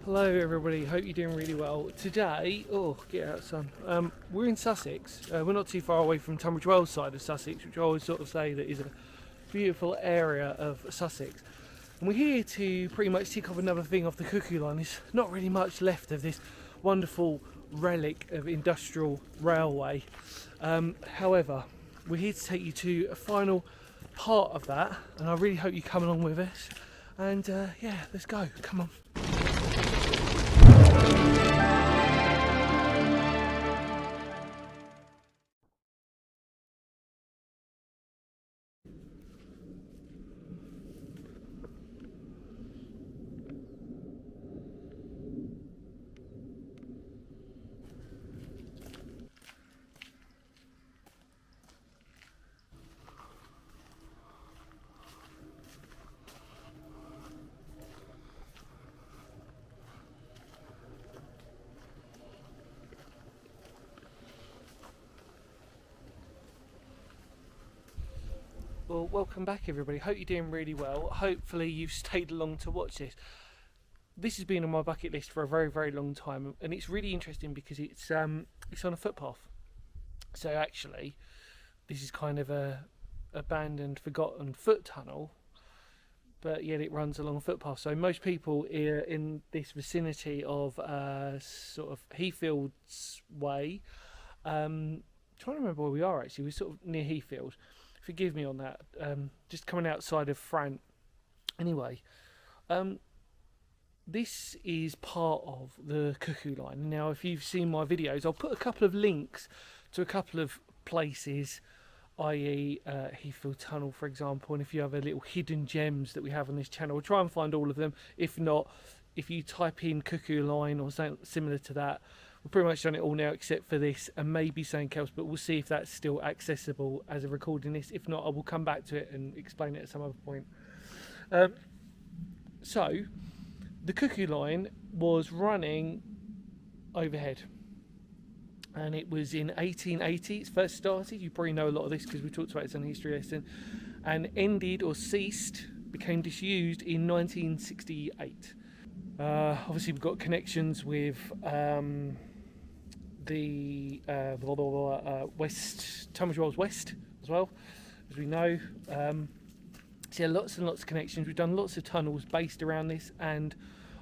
Hello everybody, hope you're doing really well. Today, get out sun, we're in Sussex. We're not too far away from Tunbridge Wells side of Sussex, which I always sort of say that is a beautiful area of Sussex. And we're here to pretty much tick off another thing off the Cuckoo line. There's not really much left of this wonderful relic of industrial railway. However, we're here to take you to a final part of that, and I really hope you come along with us. And yeah, let's go, come on. Well, welcome back everybody, hope you're doing really well. Hopefully you've stayed along to watch this. This has been on my bucket list for a very long time, and it's really interesting because it's on a footpath. So actually this is kind of a abandoned, forgotten foot tunnel, but yet it runs along a footpath. So most people here in this vicinity of sort of Heathfield's way, trying to remember where we are actually, we're sort of near Heathfield. Forgive me on that, just coming outside of Frant. Anyway, this is part of the Cuckoo line. Now, if you've seen my videos, I'll put a couple of links to a couple of places, i.e. Heathfield Tunnel, for example, and if you have a little hidden gems that we have on this channel, we'll try and find all of them. If not, if you type in Cuckoo line or something similar to that, we've pretty much done it all now except for this and maybe something else, but we'll see if that's still accessible as a recording this. If not, I will come back to it and explain it at some other point. So the Cuckoo line was running overhead, and it was in 1880 it first started. You probably know a lot of this because we talked about it in the history lesson, and ended or ceased, became disused in 1968. Obviously we've got connections with the West, Tunbridge Wells West as well, as we know. So yeah, lots and lots of connections. We've done lots of tunnels based around this, and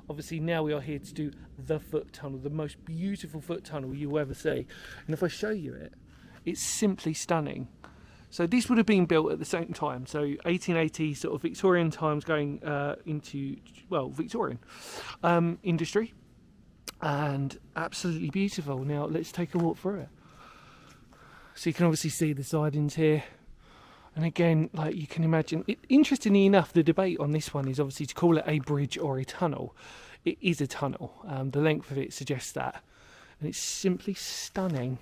obviously now we are here to do the foot tunnel, the most beautiful foot tunnel you'll ever see. And if I show you it, it's simply stunning. So this would have been built at the same time, so 1880 sort of Victorian times, going into, well, Victorian industry, and absolutely beautiful. Now let's take a walk through it. So you can obviously see the sidings here, and again, like you can imagine, interestingly enough, the debate on this one is obviously to call it a bridge or a tunnel. It is a tunnel, the length of it suggests that, and it's simply stunning.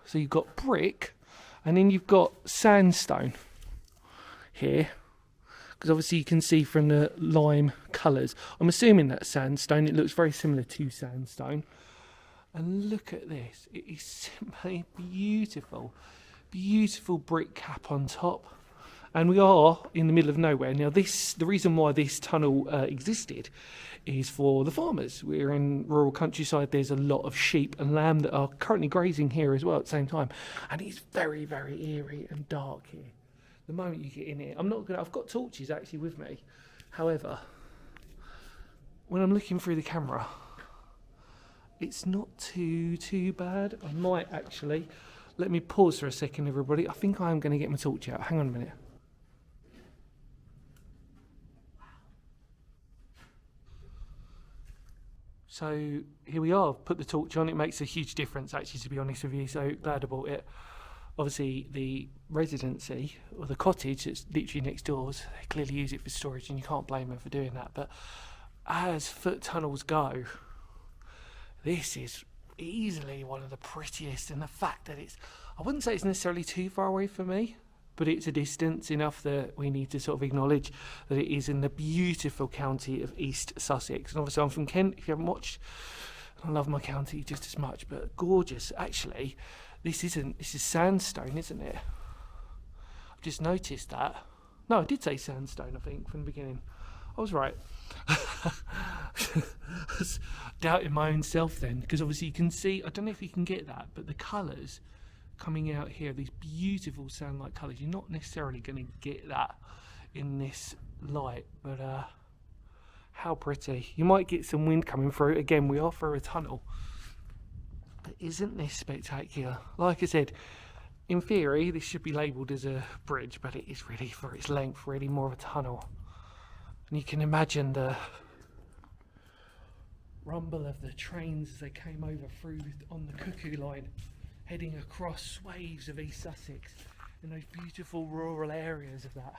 So you've got brick, and then you've got sandstone here, because obviously you can see from the lime colours, I'm assuming that's sandstone. It looks very similar to sandstone. And look at this, it is simply beautiful. Beautiful brick cap on top, and we are in the middle of nowhere. Now the reason why this tunnel existed is for the farmers. We're in rural countryside. There's a lot of sheep and lamb that are currently grazing here as well at the same time, and it's very eerie and dark here. The moment you get in here, I've got torches actually with me, however when I'm looking through the camera it's not too bad. I might actually, let me pause for a second everybody. I think I'm going to get my torch out. Hang on a minute. So here we are, put the torch on. It makes a huge difference actually, to be honest with you, so glad I bought it. Obviously the residency, or the cottage that's literally next door, they clearly use it for storage, and you can't blame them for doing that. But as foot tunnels go, this is easily one of the prettiest, and the fact that I wouldn't say it's necessarily too far away from me, but it's a distance enough that we need to sort of acknowledge that it is in the beautiful county of East Sussex. And obviously I'm from Kent, if you haven't watched. I love my county just as much, but gorgeous. Actually, this is sandstone, isn't it? I've just noticed that. No, I did say sandstone, I think, from the beginning. I was right. Doubting my own self then, because obviously you can see, I don't know if you can get that, but the colours coming out here, these beautiful sand-like colours, you're not necessarily going to get that in this light, but how pretty. You might get some wind coming through. Again, we are through a tunnel, but isn't this spectacular? Like I said, in theory this should be labelled as a bridge, but it is really, for its length, really more of a tunnel. And you can imagine the rumble of the trains as they came over through on the Cuckoo line, heading across swathes of East Sussex in those beautiful rural areas of that.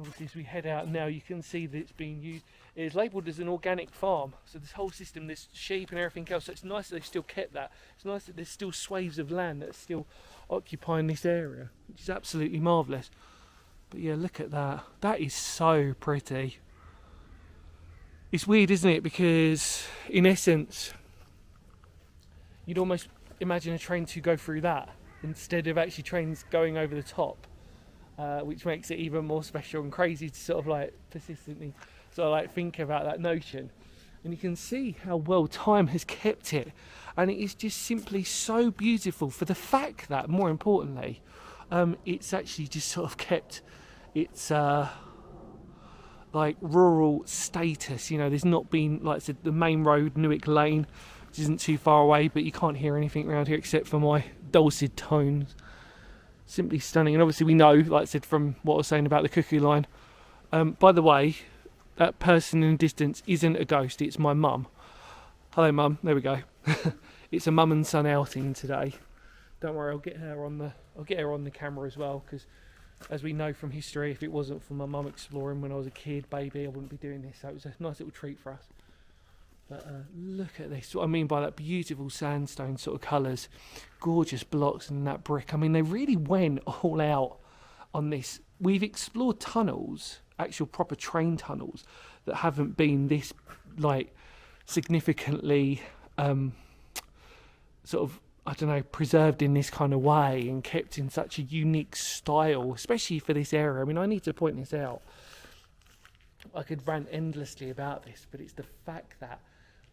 Obviously, as we head out now, you can see that it's being used. It's labelled as an organic farm, so this whole system, there's sheep and everything else. So it's nice that they've still kept that. It's nice that there's still swathes of land that's still occupying this area, which is absolutely marvellous. But yeah, look at that. That is so pretty. It's weird, isn't it? Because in essence, you'd almost imagine a train to go through that instead of actually trains going over the top, which makes it even more special and crazy to sort of like persistently sort of like think about that notion. And you can see how well time has kept it, and it is just simply so beautiful for the fact that, more importantly, it's actually just sort of kept its like rural status. You know, there's not been, like I said, the main road, Newark Lane, which isn't too far away, but you can't hear anything around here except for my dulcet tones. Simply stunning. And obviously we know, like I said, from what I was saying about the Cuckoo line, by the way, that person in the distance isn't a ghost, it's my mum. Hello mum, there we go. It's a mum and son outing today. Don't worry, I'll get her on the camera as well, because as we know from history, if it wasn't for my mum exploring when I was a kid, baby, I wouldn't be doing this. So it was a nice little treat for us. But look at this. What I mean by that, beautiful sandstone sort of colours, gorgeous blocks and that brick. I mean, they really went all out on this. We've explored tunnels, actual proper train tunnels, that haven't been this like significantly sort of, I don't know, preserved in this kind of way and kept in such a unique style, especially for this area. I mean, I need to point this out. I could rant endlessly about this, but it's the fact that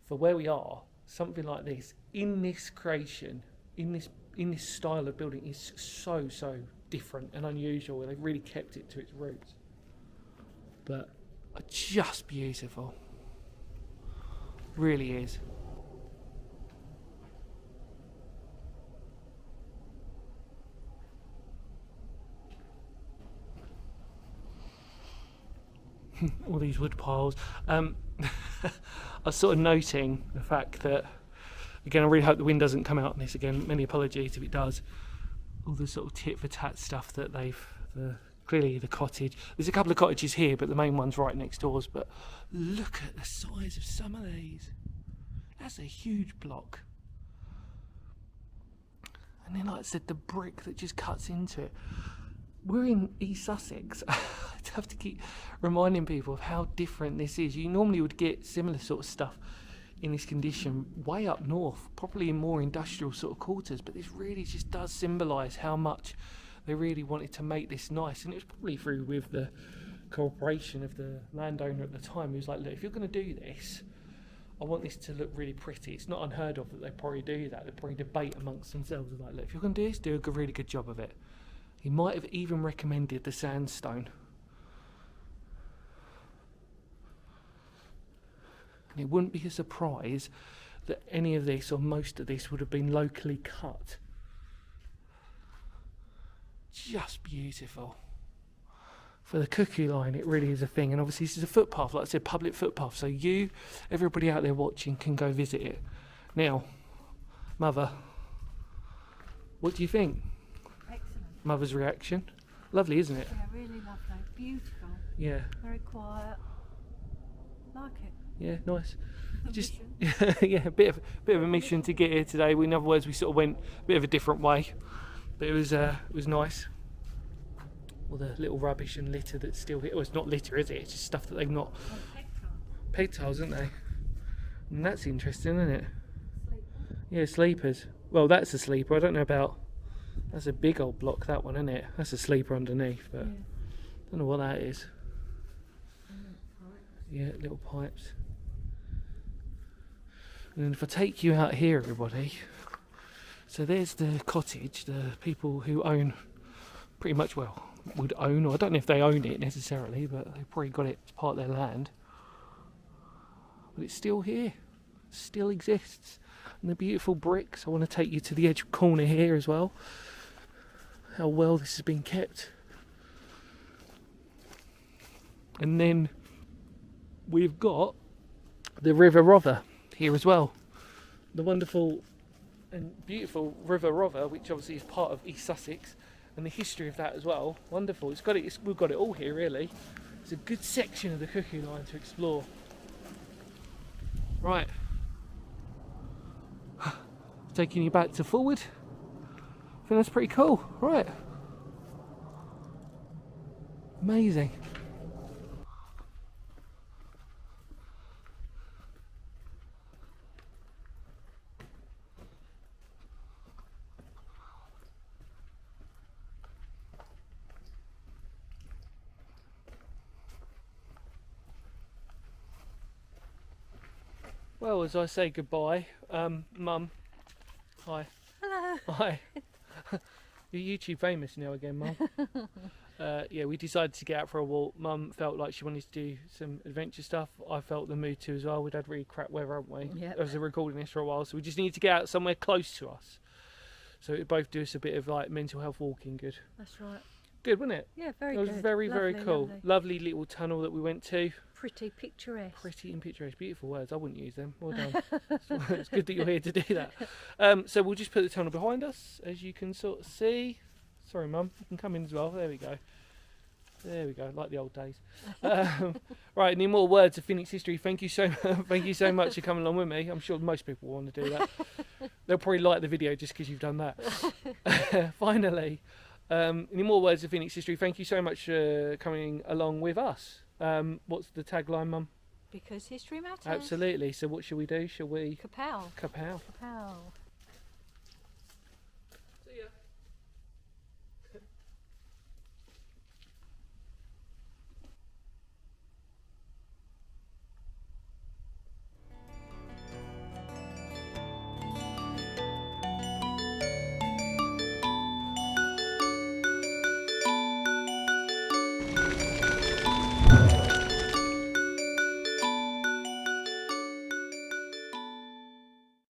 for where we are, something like this, in this creation, in this style of building, is so different and unusual. They've really kept it to its roots. But just beautiful. Really is. All these wood piles. I was sort of noting the fact that, again, I really hope the wind doesn't come out on this again. Many apologies if it does. All the sort of tit for tat stuff that clearly the cottage. There's a couple of cottages here, but the main one's right next doors. But look at the size of some of these. That's a huge block. And then, like I said, the brick that just cuts into it. We're in East Sussex. I have to keep reminding people of how different this is. You normally would get similar sort of stuff in this condition way up north, probably in more industrial sort of quarters, but this really just does symbolise how much they really wanted to make this nice. And it was probably through with the cooperation of the landowner at the time, who was like, look, if you're going to do this, I want this to look really pretty. It's not unheard of that they probably do that. They probably debate amongst themselves, like, look, if you're going to do this, do a really good job of it. He might have even recommended the sandstone. And it wouldn't be a surprise that any of this or most of this would have been locally cut. Just beautiful. For the Cuckoo line, it really is a thing. And obviously this is a footpath, like I said, public footpath. So you, everybody out there watching, can go visit it. Now, Mother, what do you think? Mother's reaction. Lovely, isn't it? Yeah, really lovely. Beautiful. Yeah. Very quiet. Like it. Yeah, nice. Just yeah, a bit of a mission to get here today. In other words, we sort of went a bit of a different way, but it was nice. All the little rubbish and litter that's still here. Well, it's not litter, is it? It's just stuff that they've not. Peg tiles, aren't they? And that's interesting, isn't it? Sleepers. Yeah, sleepers. Well, that's a sleeper. I don't know about. That's a big old block, that one, isn't it? That's a sleeper underneath, but I don't know what that is. Yeah, little pipes. And then if I take you out here, everybody, so there's the cottage, the people who own, pretty much, well, would own, or I don't know if they own it necessarily, but they probably got it as part of their land. But it's still here, still exists. And the beautiful bricks. I want to take you to the edge corner here as well. How well this has been kept. And then we've got the River Rother here as well. The wonderful and beautiful River Rother, which obviously is part of East Sussex, and the history of that as well. Wonderful. We've got it all here, really. It's a good section of the Cuckoo line to explore. Right. Taking you back to forward. I think that's pretty cool. Right. Amazing. Well, as I say goodbye, Mum, hi. Hello. Hi. You're YouTube famous now again, Mum. Yeah, we decided to get out for a walk. Mum felt like she wanted to do some adventure stuff. I felt the mood to as well. We'd had really crap weather, haven't we? Yep. I was recording this for a while, so we just needed to get out somewhere close to us. So it would both do us a bit of like mental health walking. Good. That's right. Good, wasn't it? Yeah, very It was good. very, very Lovely, cool. lovely. Lovely little tunnel that we went to. Pretty picturesque. Pretty and picturesque, beautiful words. I wouldn't use them. Well done. It's good that you're here to do that. So we'll just put the tunnel behind us, as you can sort of see. Sorry, Mum. You can come in as well. There we go. There we go. Like the old days. Right. Any more words of Phoenix history? Thank you so much for coming along with me. I'm sure most people want to do that. They'll probably like the video just because you've done that. Finally. Any more words of Phoenix history? Thank you so much for coming along with us. What's the tagline, Mum? Because history matters. Absolutely. So what shall we do? Shall we? Kapow. Kapow. Kapow.